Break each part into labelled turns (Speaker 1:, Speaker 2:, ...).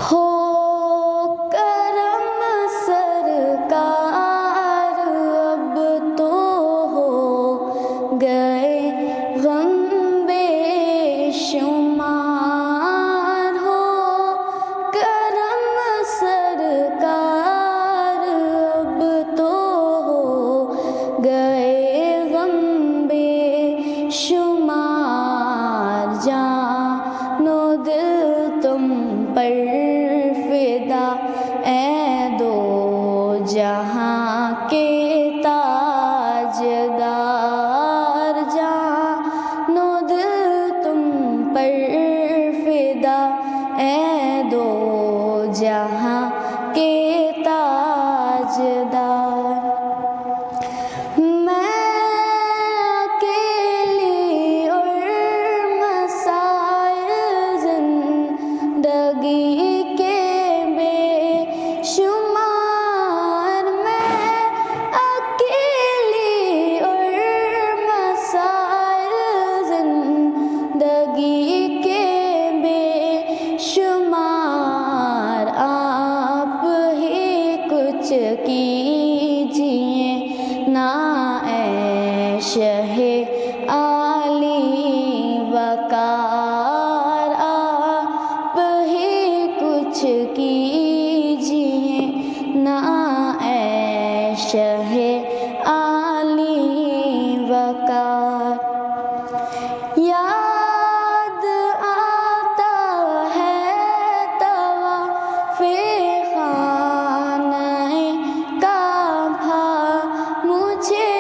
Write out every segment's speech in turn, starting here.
Speaker 1: हो करम सरकार, अब तो हो गए गम बेशुमार। हो करम सरकार, अब तो हो गए गम बेशुमार। जानो दिल तुम पर फिदा, ए दो जहां के ताजदार। जानो दिल तुम पर फिदा, ए दो जहां के ताजदार। मैं अकेली और मसाइल जिंदगी के बेशुमार। मैं अकेली और मसाइल जिंदगी के बेशुमार। आप ही कुछ कीजिए ना शहे आली वकार। आप ही कुछ कीजिए ना शहे आली वकार। याद आता है तवाफ़े खाने काबा मुझे।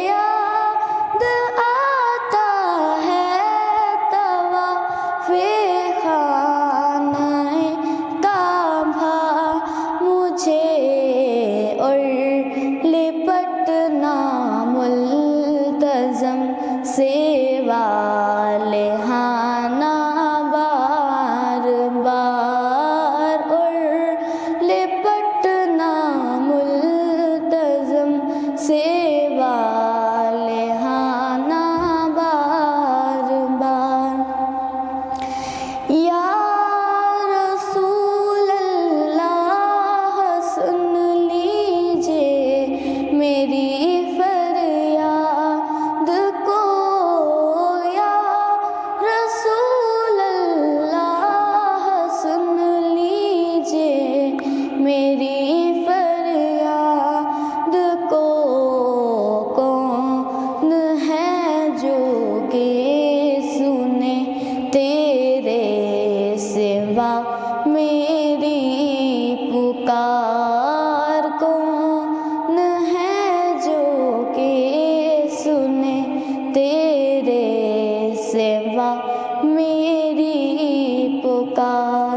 Speaker 1: याद आता है तवाफ़े खाने काबा मुझे। और लिपटना मुल्तज़म से वालिहाना बार बार। और लिपटना मुल्तज़म से वालिहाना बार बार। या रसूल अल्लाह सुन लीजिए मेरी फरियाद को। या रसूल अल्लाह सुन लीजिए मेरी फरियाद को। कौन है जो कि सुने तेरे सिवा मेरी पुकार। कौन है जो कि सुने तेरे सिवा मेरी पुकार।